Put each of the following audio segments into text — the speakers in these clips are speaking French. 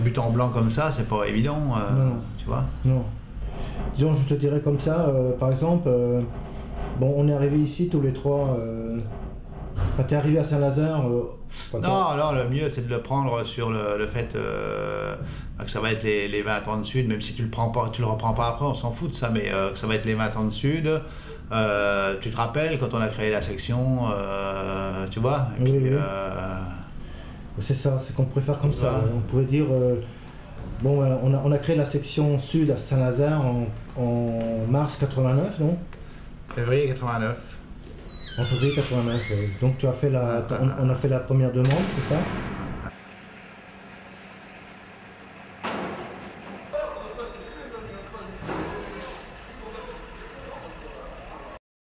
but en blanc comme ça, c'est pas évident, non. tu vois. Non. Disons, je te dirais comme ça, par exemple, bon, on est arrivé ici tous les trois. Quand tu es arrivé à Saint-Lazare. Non, le mieux c'est de le prendre sur le fait que ça va être les 20 ans de Sud, même si tu le reprends pas après, on s'en fout de ça, mais que ça va être les 20 ans de Sud. Tu te rappelles quand on a créé la section, tu vois, et oui, puis, oui. C'est ça, c'est qu'on pourrait faire comme ça. On pourrait dire, bon, on a créé la section Sud à Saint-Lazare en mars 89, non? Février 89. En février 89, oui. Donc tu as fait on a fait la première demande, c'est ça?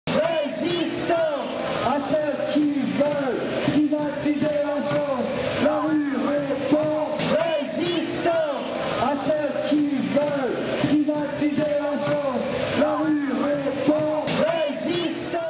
Résistance à ceux qui veulent privatiser la France. La rue répond. Résistance à ceux qui veulent privatiser la France. La rue répond. Résistance.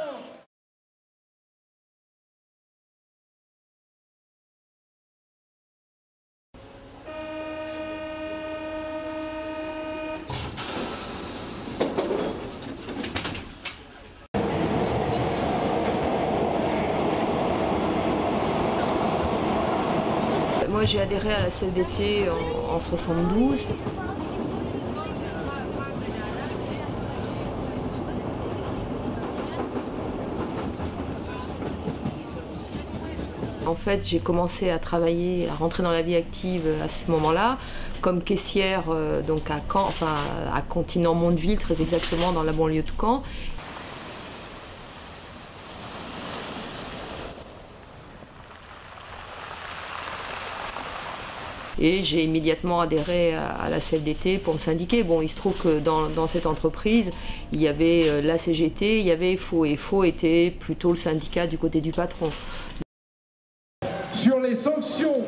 Moi j'ai adhéré à la CFDT en 72. En fait, j'ai commencé à travailler, à rentrer dans la vie active à ce moment-là, comme caissière donc à Caen, enfin à Continent-Mondeville, très exactement dans la banlieue de Caen. Et j'ai immédiatement adhéré à la CFDT pour me syndiquer. Bon, il se trouve que dans cette entreprise, il y avait la CGT, il y avait FO. Et FO était plutôt le syndicat du côté du patron. Sur les sanctions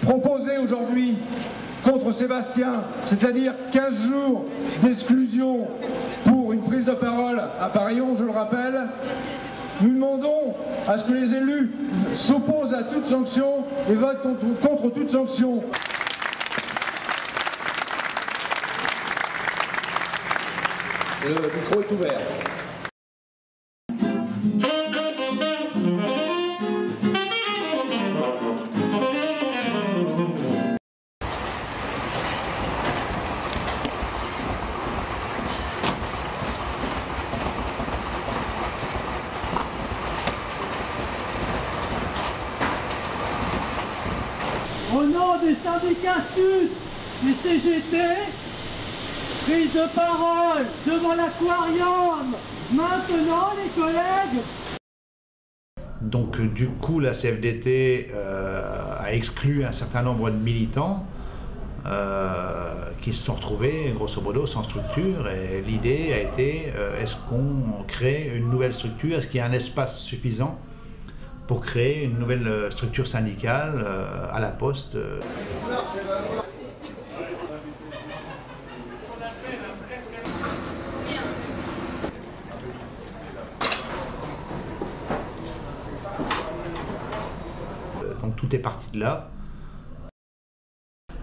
proposées aujourd'hui contre Sébastien, c'est-à-dire 15 jours d'exclusion pour une prise de parole à Paris-11, je le rappelle, nous demandons à ce que les élus s'opposent à toute sanction et votent contre toute sanction. Le micro est ouvert. Au nom des syndicats Sud, des CGT, prise de parole devant l'aquarium. Maintenant, les collègues. Donc du coup, la CFDT a exclu un certain nombre de militants qui se sont retrouvés, grosso modo, sans structure. Et l'idée a été, est-ce qu'on crée une nouvelle structure? Est-ce qu'il y a un espace suffisant pour créer une nouvelle structure syndicale à la Poste? Donc tout est parti de là.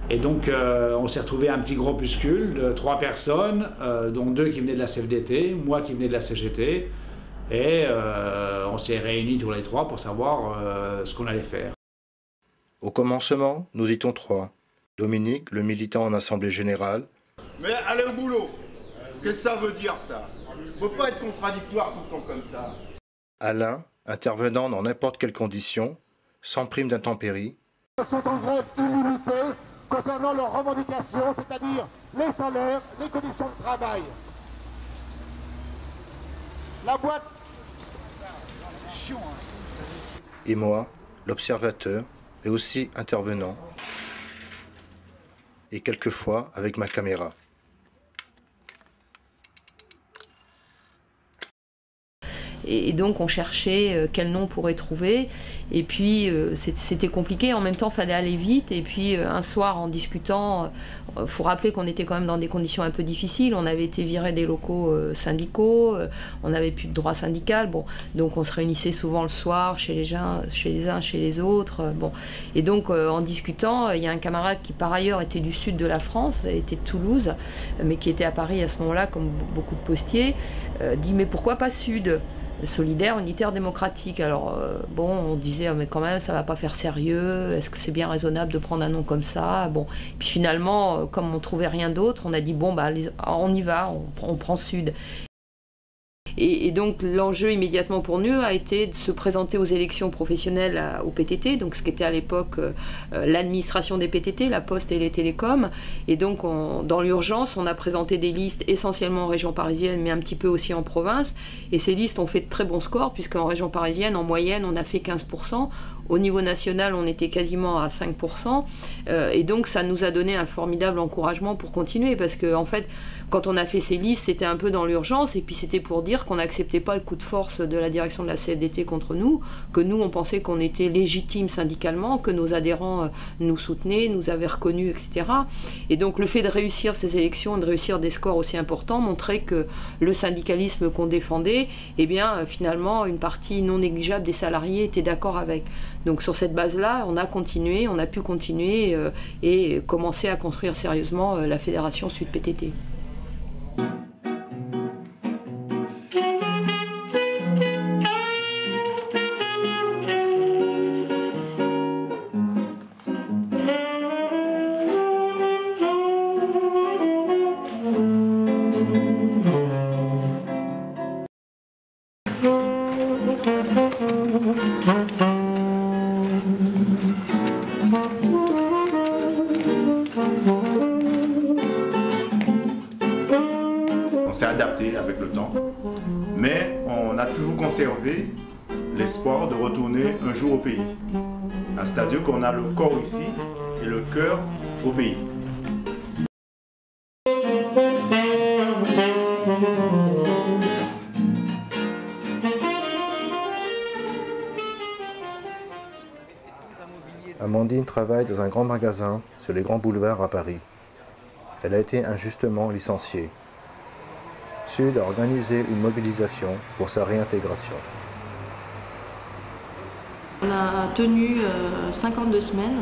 Et donc on s'est retrouvé un petit groupuscule de 3 personnes, dont 2 qui venaient de la CFDT, moi qui venais de la CGT. Et on s'est réunis tous les 3 pour savoir ce qu'on allait faire. Au commencement, nous étions 3. Dominique, le militant en assemblée générale. Mais allez au boulot. Qu'est-ce que ça veut dire, ça? Faut pas être contradictoire tout le temps comme ça. Alain, intervenant dans n'importe quelle condition, sans prime d'intempérie. Ils sont en grève illimitée concernant leurs revendications, c'est-à-dire les salaires, les conditions de travail. La boîte. Et moi, l'observateur, mais aussi intervenant. Et quelquefois avec ma caméra. Et donc on cherchait quel nom on pourrait trouver. Et puis c'était compliqué, en même temps il fallait aller vite. Et puis un soir en discutant, il faut rappeler qu'on était quand même dans des conditions un peu difficiles. On avait été viré des locaux syndicaux, on n'avait plus de droit syndical. Bon, donc on se réunissait souvent le soir chez les uns, chez les autres. Bon. Et donc en discutant, il y a un camarade qui par ailleurs était du sud de la France, était de Toulouse, mais qui était à Paris à ce moment-là, comme beaucoup de postiers, dit mais pourquoi pas Sud ? Solidaire, unitaire, démocratique. Alors bon, on disait mais quand même ça va pas faire sérieux, est-ce que c'est bien raisonnable de prendre un nom comme ça? Bon, puis finalement comme on trouvait rien d'autre, on a dit bon bah on y va, on prend Sud. Et donc l'enjeu immédiatement pour nous a été de se présenter aux élections professionnelles au PTT, donc ce qui était à l'époque l'administration des PTT, la Poste et les télécoms. Et donc dans l'urgence, on a présenté des listes essentiellement en région parisienne, mais un petit peu aussi en province. Et ces listes ont fait de très bons scores, puisqu'en région parisienne, en moyenne, on a fait 15%. Au niveau national, on était quasiment à 5%. Et donc ça nous a donné un formidable encouragement pour continuer, parce que en fait, quand on a fait ces listes, c'était un peu dans l'urgence, et puis c'était pour dire qu'on n'acceptait pas le coup de force de la direction de la CFDT contre nous, que nous, on pensait qu'on était légitime syndicalement, que nos adhérents nous soutenaient, nous avaient reconnus, etc. Et donc le fait de réussir ces élections, de réussir des scores aussi importants, montrait que le syndicalisme qu'on défendait, eh bien, finalement, une partie non négligeable des salariés était d'accord avec. Donc sur cette base-là, on a continué, on a pu continuer et commencer à construire sérieusement la Fédération Sud PTT. On s'est adapté avec le temps, mais on a toujours conservé l'espoir de retourner un jour au pays. C'est-à-dire qu'on a le corps ici et le cœur au pays. Amandine travaille dans un grand magasin sur les grands boulevards à Paris. Elle a été injustement licenciée. Sud a organisé une mobilisation pour sa réintégration. On a tenu 52 semaines,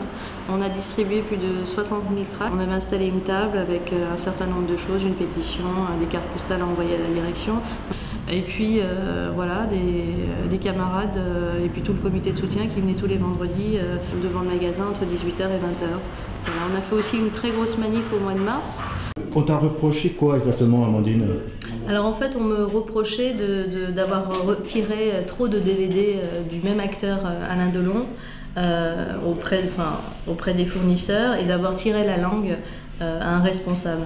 on a distribué plus de 60 000 tracts. On avait installé une table avec un certain nombre de choses, une pétition, des cartes postales envoyées à la direction. Et puis voilà, des camarades et puis tout le comité de soutien qui venait tous les vendredis devant le magasin entre 18h et 20h. Voilà, on a fait aussi une très grosse manif au mois de mars. On t'a reproché quoi exactement, Amandine? Alors en fait, on me reprochait d'avoir retiré trop de DVD du même acteur, Alain Delon, auprès des fournisseurs, et d'avoir tiré la langue à un responsable.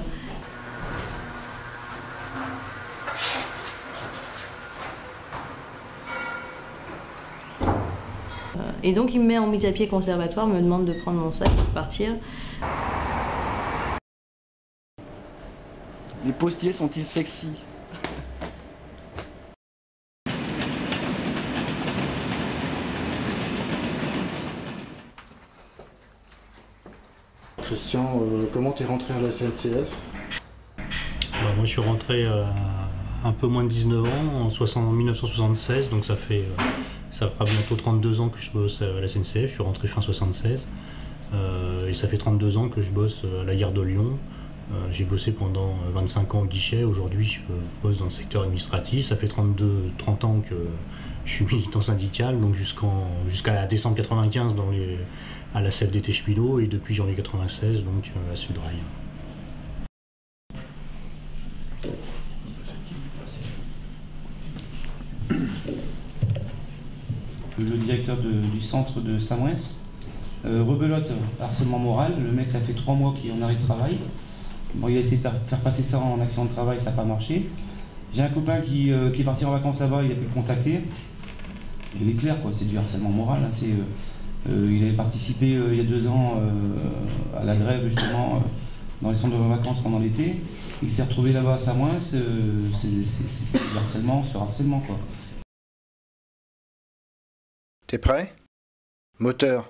Et donc il me met en mise à pied conservatoire, me demande de prendre mon sac et de partir. Les postiers sont-ils sexy? Christian, comment t'es rentré à la SNCF? Moi je suis rentré un peu moins de 19 ans, en 1976, donc ça fera bientôt 32 ans que je bosse à la SNCF. Je suis rentré fin 76 et ça fait 32 ans que je bosse à la gare de Lyon. J'ai bossé pendant 25 ans au guichet. Aujourd'hui je bosse dans le secteur administratif. Ça fait 30 ans que je suis militant syndical, donc jusqu'à décembre 95 à la CFDT Cheminot, et depuis janvier 96 donc à Sudrail. Le directeur du centre de Saint-Mouès, rebelote, harcèlement moral. Le mec, ça fait 3 mois qu'il est en arrêt de travail. Bon, il a essayé de faire passer ça en accident de travail, ça n'a pas marché. J'ai un copain qui est parti en vacances là-bas, il a pu le contacter. Il est clair, quoi, c'est du harcèlement moral. Hein, il avait participé il y a 2 ans à la grève, justement, dans les centres de vacances pendant l'été. Il s'est retrouvé là-bas à Saint-Mouès, c'est du harcèlement sur harcèlement, quoi. T'es prêt? Moteur.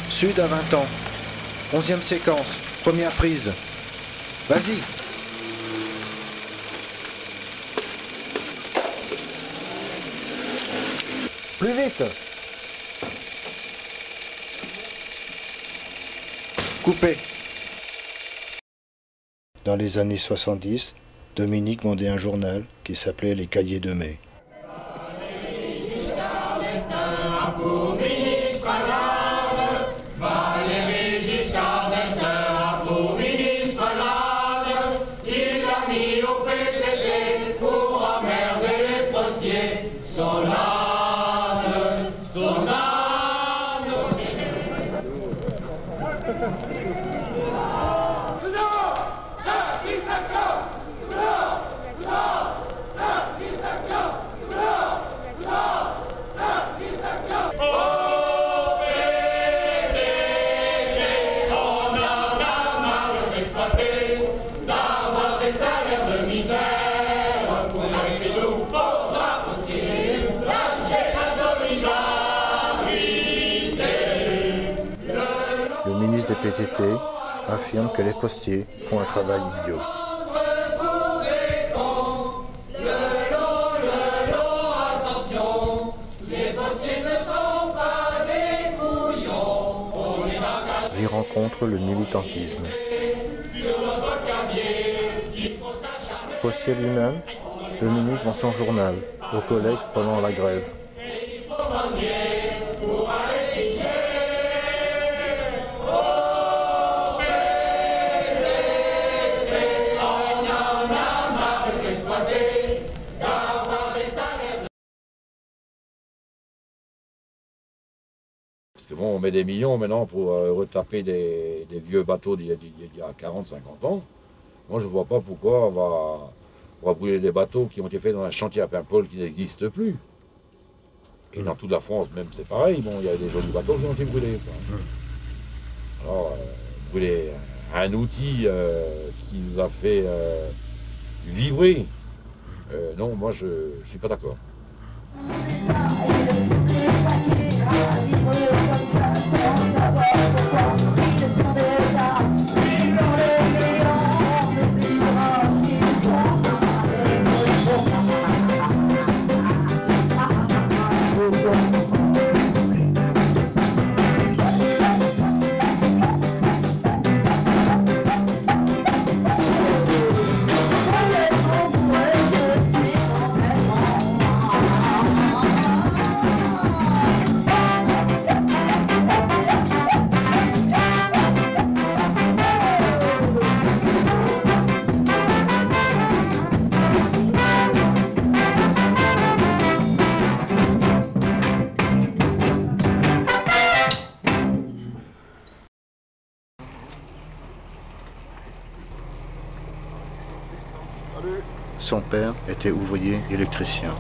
Sud à 20 ans. 11e séquence. Première prise. Vas-y. Plus vite. Coupé. Dans les années 70, Dominique vendait un journal qui s'appelait Les Cahiers de mai. Le ministre des PTT affirme que les postiers font un travail idiot. J'y rencontre le militantisme. Postier lui-même, Dominique vend son journal aux collègues pendant la grève. Parce que bon, on met des millions maintenant pour retaper des vieux bateaux d'il y a 40-50 ans. Moi, je ne vois pas pourquoi on va brûler des bateaux qui ont été faits dans un chantier à Paimpol qui n'existe plus. Et dans toute la France, même, c'est pareil. Bon, il y a des jolis bateaux qui ont été brûlés, quoi. Alors, brûler un outil qui nous a fait vibrer, non, moi, je ne suis pas d'accord. Son père était ouvrier électricien.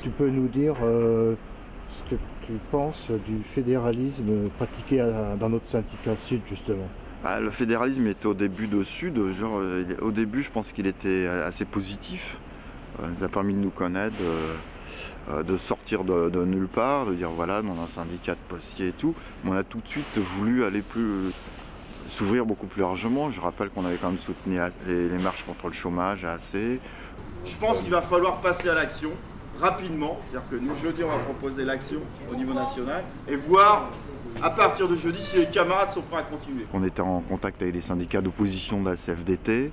Tu peux nous dire ce que tu penses du fédéralisme pratiqué dans notre syndicat Sud, justement? Le fédéralisme était au début de Sud. Au début, je pense qu'il était assez positif. Il nous a permis de nous connaître, de sortir de nulle part, de dire voilà, dans un syndicat de postiers et tout. Mais on a tout de suite voulu aller s'ouvrir beaucoup plus largement. Je rappelle qu'on avait quand même soutenu les marches contre le chômage assez. Je pense qu'il va falloir passer à l'action rapidement. C'est-à-dire que nous, jeudi, on va proposer l'action au niveau national et voir à partir de jeudi si les camarades sont prêts à continuer. On était en contact avec des syndicats d'opposition de la CFDT,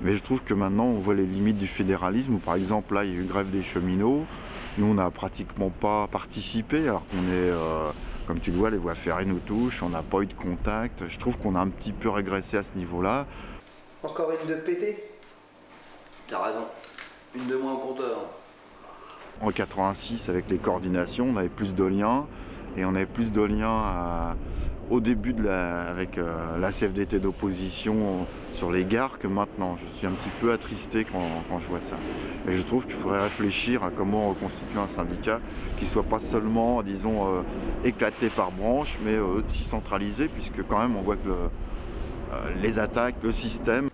mais je trouve que maintenant on voit les limites du fédéralisme. Par exemple, là, il y a eu grève des cheminots. Nous, on n'a pratiquement pas participé, alors qu'on est, comme tu le vois, les voies ferrées nous touchent, on n'a pas eu de contact. Je trouve qu'on a un petit peu régressé à ce niveau-là. Encore une de pété? T'as raison. Une de moins au compteur. En 86, avec les coordinations, on avait plus de liens. Et on avait plus de liens au début avec la CFDT d'opposition sur les gares que maintenant. Je suis un petit peu attristé quand je vois ça. Et je trouve qu'il faudrait réfléchir à comment reconstituer un syndicat qui ne soit pas seulement, disons, éclaté par branche, mais aussi centralisé, puisque quand même on voit que les attaques, le système.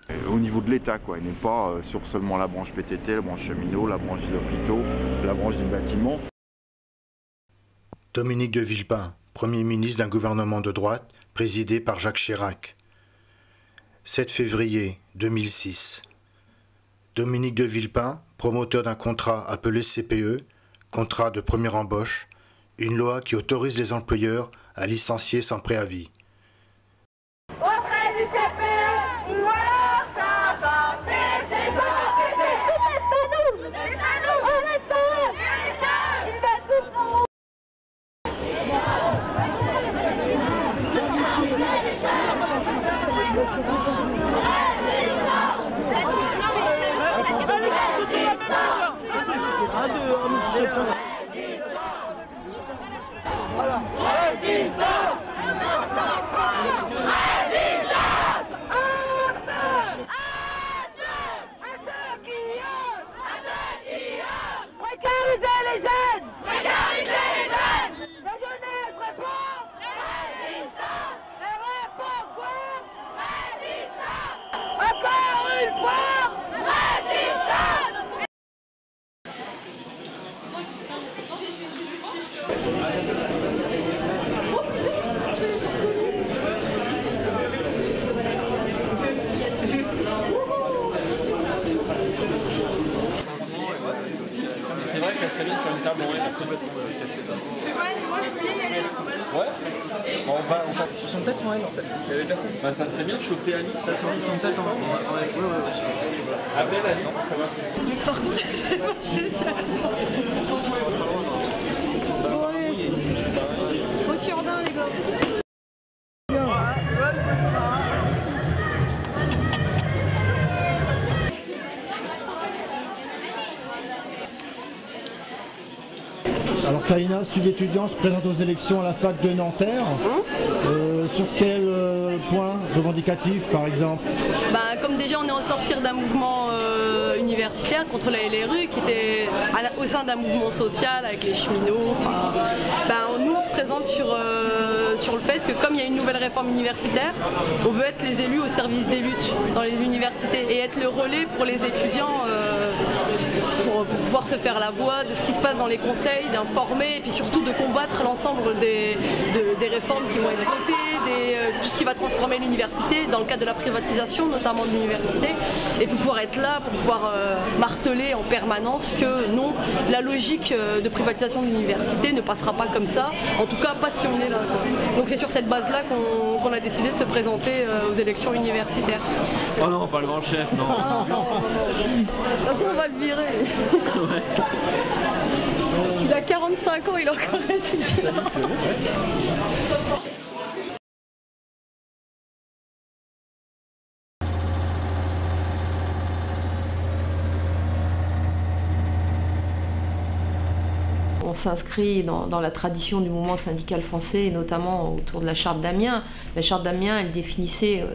Et au niveau de l'État, quoi, il n'est pas sur seulement la branche PTT, la branche cheminot, la branche des hôpitaux, la branche du bâtiment. Dominique de Villepin, Premier ministre d'un gouvernement de droite présidé par Jacques Chirac. 7 février 2006. Dominique de Villepin, promoteur d'un contrat appelé CPE, contrat de première embauche, une loi qui autorise les employeurs à licencier sans préavis. Entrée du CPE, ou alors ça va péter, ça va péter. C'est pas nous, on est pas, ils veulent tous nous. Précariser les jeunes! Précariser les jeunes! La jeunesse répond! Résistance! Elle répond quoi? Résistance! Encore une fois! Résistance! C'est vrai que ça serait bien de faire une table en L complètement cassée. Ouais, moi je voulais y aller. Ouais. Ils sont peut-être en L en fait. Il y avait personne. Bah, ça serait bien de choper Alice, ils sont peut-être en L. Appelle Alice pour savoir si. Par contre, c'est pas spécial. Bon, allez. Retire d'un, les gars. Alors Karina, Sud étudiant se présente aux élections à la fac de Nanterre. Sur quel point revendicatif par exemple? Comme déjà on est en sortir d'un mouvement universitaire contre la LRU qui était au sein d'un mouvement social avec les cheminots. Nous on se présente sur le fait que comme il y a une nouvelle réforme universitaire, on veut être les élus au service des luttes dans les universités et être le relais pour les étudiants pour pouvoir se faire la voix de ce qui se passe dans les conseils, d'informer et puis surtout de combattre l'ensemble des réformes qui vont être votées, tout ce qui va transformer l'université dans le cadre de la privatisation notamment de l'université et puis pouvoir être là pour pouvoir marteler en permanence que non, la logique de privatisation de l'université ne passera pas comme ça, en tout cas pas si on est là. Donc c'est sur cette base-là qu'on a décidé de se présenter aux élections universitaires. Oh non, pas le grand chef, non. Ah, non. De toute façon on va le virer. Ouais. Il a 45 ans, il est encore étudiant. On s'inscrit dans la tradition du mouvement syndical français, et notamment autour de la charte d'Amiens. La charte d'Amiens, elle définissait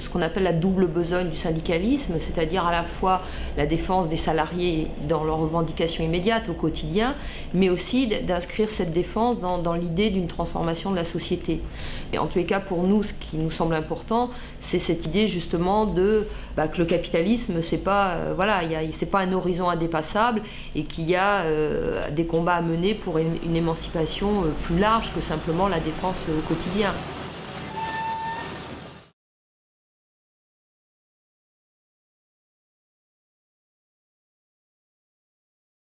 ce qu'on appelle la double besogne du syndicalisme, c'est-à-dire à la fois la défense des salariés dans leurs revendications immédiates au quotidien, mais aussi d'inscrire cette défense dans l'idée d'une transformation de la société. Et en tous les cas, pour nous, ce qui nous semble important, c'est cette idée justement que le capitalisme, c'est pas, c'est pas un horizon indépassable et qu'il y a des combats à mener pour une émancipation plus large que simplement la défense au quotidien.